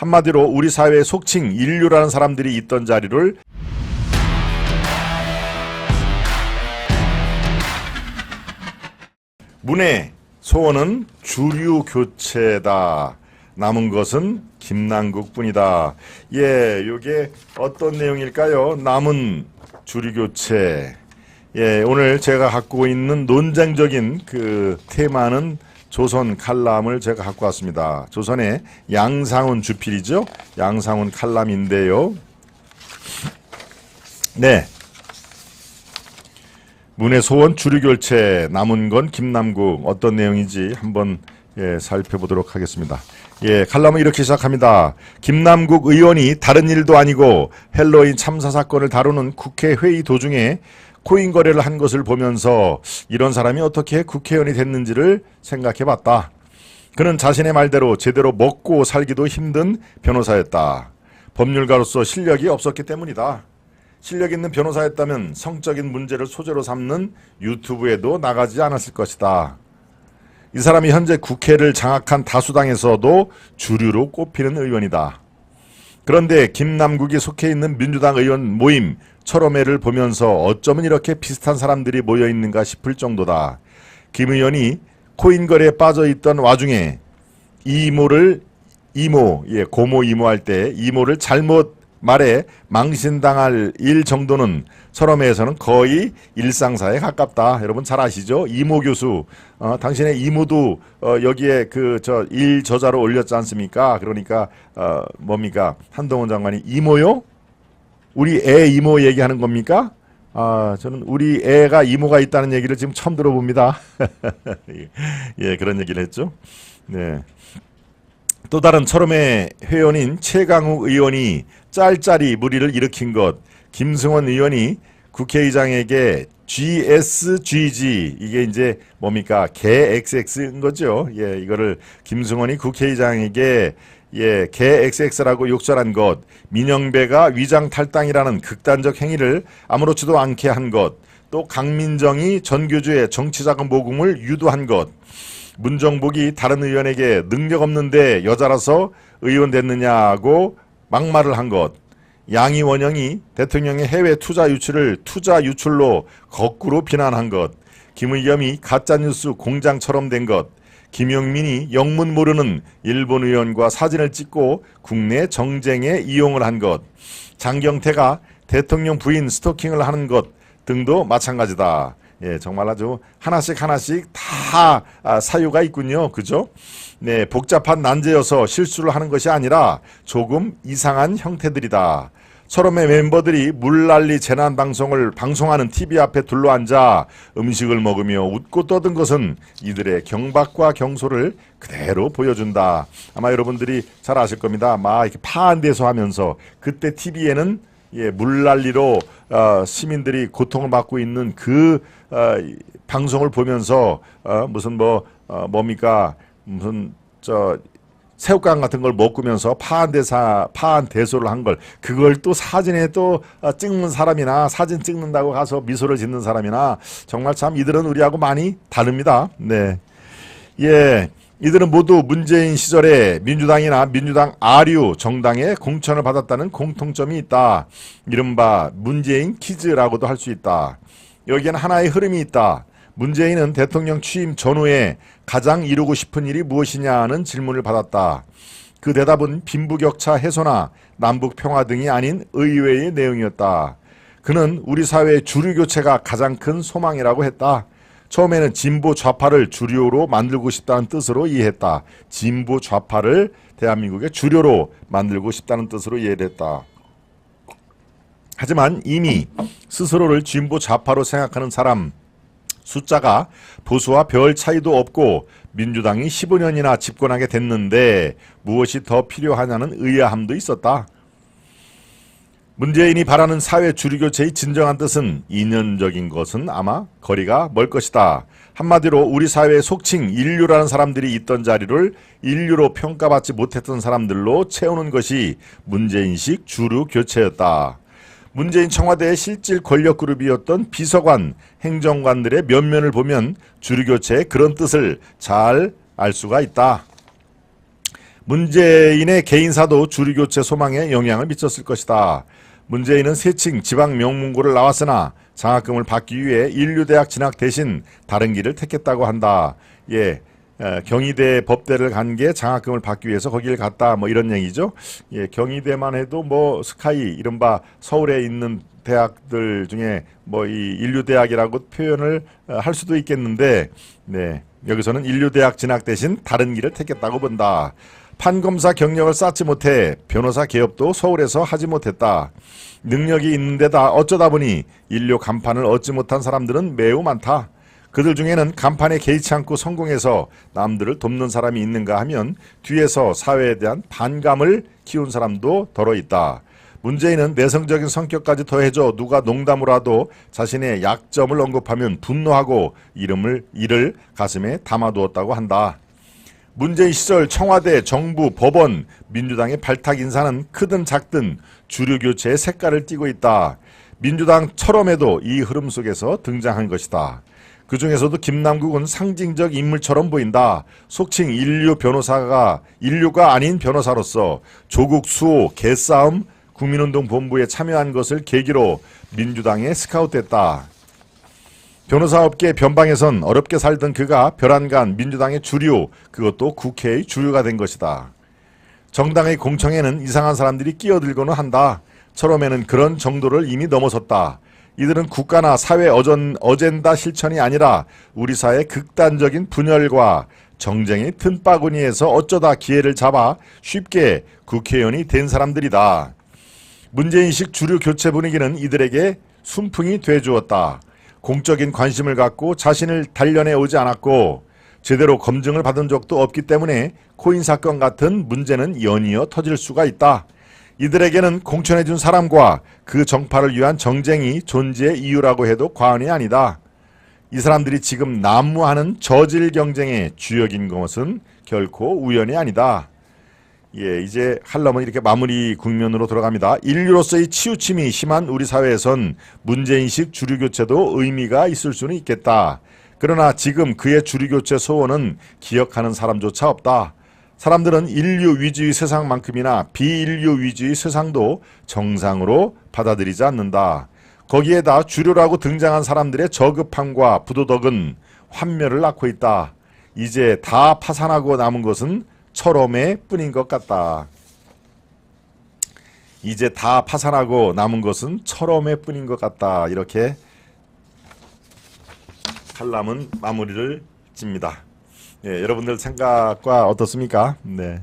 한마디로 우리 사회의 속칭 인류라는 사람들이 있던 자리를 문의 소원은 주류 교체다. 남은 것은 김남국뿐이다. 예, 요게 어떤 내용일까요? 남은 주류 교체. 예, 오늘 제가 갖고 있는 논쟁적인 그 테마는 조선 칼럼을 제가 갖고 왔습니다. 조선의 양상훈 주필이죠. 양상훈 칼럼인데요. 네. 문의 소원 주류교체 남은 건 김남국 어떤 내용인지 한번 살펴보도록 하겠습니다. 칼럼은 이렇게 시작합니다. 김남국 의원이 다른 일도 아니고 헬로윈 참사 사건을 다루는 국회 회의 도중에 코인 거래를 한 것을 보면서 이런 사람이 어떻게 국회의원이 됐는지를 생각해봤다. 그는 자신의 말대로 제대로 먹고 살기도 힘든 변호사였다. 법률가로서 실력이 없었기 때문이다. 실력 있는 변호사였다면 성적인 문제를 소재로 삼는 유튜브에도 나가지 않았을 것이다. 이 사람이 현재 국회를 장악한 다수당에서도 주류로 꼽히는 의원이다. 그런데 김남국이 속해 있는 민주당 의원 모임 철험회를 보면서 어쩌면 이렇게 비슷한 사람들이 모여있는가 싶을 정도다. 김 의원이 코인 거래에 빠져있던 와중에 고모 이모 할 때 이모를 잘못 말에 망신당할 일 정도는 철험회에서는 거의 일상사에 가깝다. 여러분 잘 아시죠? 이모 교수, 당신의 이모도 여기에 일 저자로 올렸지 않습니까? 그러니까 뭡니까? 한동훈 장관이 이모요? 우리 애 이모 얘기하는 겁니까? 저는 우리 애가 이모가 있다는 얘기를 지금 처음 들어봅니다. 예, 그런 얘기를 했죠. 네. 또 다른 철험회 회원인 최강욱 의원이 짤짤이 무리를 일으킨 것, 김승원 의원이 국회의장에게 GSGG 이게 이제 뭡니까 개 XX인 거죠. 예, 이거를 김승원이 국회의장에게 개 XX라고 욕설한 것, 민영배가 위장 탈당이라는 극단적 행위를 아무렇지도 않게 한 것, 또 강민정이 전교조의 정치자금 모금을 유도한 것, 문정복이 다른 의원에게 능력 없는데 여자라서 의원 됐느냐고 막말을 한 것, 양이원영이 대통령의 해외 투자 유출을 투자 유출로 거꾸로 비난한 것, 김의겸이 가짜뉴스 공장처럼 된 것, 김용민이 영문 모르는 일본 의원과 사진을 찍고 국내 정쟁에 이용을 한 것, 장경태가 대통령 부인 스토킹을 하는 것 등도 마찬가지다. 예, 정말 아주 하나씩 다 사유가 있군요. 그죠? 네, 복잡한 난제여서 실수를 하는 것이 아니라 조금 이상한 형태들이다. 철험의 멤버들이 물난리 재난 방송을 방송하는 TV 앞에 둘러앉아 음식을 먹으며 웃고 떠든 것은 이들의 경박과 경소를 그대로 보여준다. 아마 여러분들이 잘 아실 겁니다. 막 이렇게 파한대소 하면서 그때 TV에는 물난리로 시민들이 고통을 받고 있는 그 방송을 보면서 무슨 뭡니까 무슨 새우깡 같은 걸 먹으면서 파한대소를 한 걸 그걸 또 사진에 또 찍는 사람이나 사진 찍는다고 가서 미소를 짓는 사람이나 정말 참 이들은 우리하고 많이 다릅니다. 네, 예. 이들은 모두 문재인 시절에 민주당이나 민주당 아류 정당에 공천을 받았다는 공통점이 있다. 이른바 문재인 키즈라고도 할 수 있다. 여기에는 하나의 흐름이 있다. 문재인은 대통령 취임 전후에 가장 이루고 싶은 일이 무엇이냐는 질문을 받았다. 그 대답은 빈부격차 해소나 남북 평화 등이 아닌 의외의 내용이었다. 그는 우리 사회의 주류 교체가 가장 큰 소망이라고 했다. 처음에는 진보 좌파를 주류로 만들고 싶다는 뜻으로 이해했다. 진보 좌파를 대한민국의 주류로 만들고 싶다는 뜻으로 이해를 했다. 하지만 이미 스스로를 진보 좌파로 생각하는 사람 숫자가 보수와 별 차이도 없고 민주당이 15년이나 집권하게 됐는데 무엇이 더 필요하냐는 의아함도 있었다. 문재인이 바라는 사회 주류교체의 진정한 뜻은 이념적인 것은 아마 거리가 멀 것이다. 한마디로 우리 사회의 속칭 인류라는 사람들이 있던 자리를 인류로 평가받지 못했던 사람들로 채우는 것이 문재인식 주류교체였다. 문재인 청와대의 실질 권력그룹이었던 비서관, 행정관들의 면면을 보면 주류교체의 그런 뜻을 잘 알 수가 있다. 문재인의 개인사도 주류교체 소망에 영향을 미쳤을 것이다. 문재인은 세칭 지방 명문고를 나왔으나 장학금을 받기 위해 인류대학 진학 대신 다른 길을 택했다고 한다. 예, 경희대 법대를 간 게 장학금을 받기 위해서 거기를 갔다. 뭐 이런 얘기죠. 예, 경희대만 해도 뭐 스카이 이른바 서울에 있는 대학들 중에 뭐 이 인류대학이라고 표현을 할 수도 있겠는데, 네, 여기서는 인류대학 진학 대신 다른 길을 택했다고 본다. 판검사 경력을 쌓지 못해 변호사 개업도 서울에서 하지 못했다. 능력이 있는데다 어쩌다 보니 인류 간판을 얻지 못한 사람들은 매우 많다. 그들 중에는 간판에 개의치 않고 성공해서 남들을 돕는 사람이 있는가 하면 뒤에서 사회에 대한 반감을 키운 사람도 더러 있다. 문재인은 내성적인 성격까지 더해져 누가 농담으로라도 자신의 약점을 언급하면 분노하고 이를 가슴에 담아두었다고 한다. 문재인 시절 청와대, 정부, 법원, 민주당의 발탁 인사는 크든 작든 주류교체의 색깔을 띠고 있다. 민주당 철험에도 이 흐름 속에서 등장한 것이다. 그 중에서도 김남국은 상징적 인물처럼 보인다. 속칭 인류가 아닌 변호사로서 조국 수호, 개싸움, 국민운동 본부에 참여한 것을 계기로 민주당에 스카웃됐다. 변호사업계 변방에선 어렵게 살던 그가 별안간 민주당의 주류, 그것도 국회의 주류가 된 것이다. 정당의 공청회는 이상한 사람들이 끼어들고는 한다. 처음에는 그런 정도를 이미 넘어섰다. 이들은 국가나 사회 어젠다 실천이 아니라 우리 사회의 극단적인 분열과 정쟁의 틈바구니에서 어쩌다 기회를 잡아 쉽게 국회의원이 된 사람들이다. 문재인식 주류 교체 분위기는 이들에게 순풍이 돼주었다. 공적인 관심을 갖고 자신을 단련해 오지 않았고 제대로 검증을 받은 적도 없기 때문에 코인 사건 같은 문제는 연이어 터질 수가 있다. 이들에게는 공천해준 사람과 그 정파를 위한 정쟁이 존재의 이유라고 해도 과언이 아니다. 이 사람들이 지금 난무하는 저질 경쟁의 주역인 것은 결코 우연이 아니다. 예, 이제 한럼은 이렇게 마무리 국면으로 들어갑니다. 인류로서의 치우침이 심한 우리 사회에선 문재인식 주류교체도 의미가 있을 수는 있겠다. 그러나 지금 그의 주류교체 소원은 기억하는 사람조차 없다. 사람들은 인류 위주의 세상만큼이나 비인류 위주의 세상도 정상으로 받아들이지 않는다. 거기에다 주류라고 등장한 사람들의 저급함과 부도덕은 환멸을 낳고 있다. 이제 다 파산하고 남은 것은 철험의 뿐인 것 같다. 이제 다 파산하고 남은 것은 철험의 뿐인 것 같다. 이렇게 칼럼은 마무리를 칩니다. 예, 여러분들 생각과 어떻습니까? 네.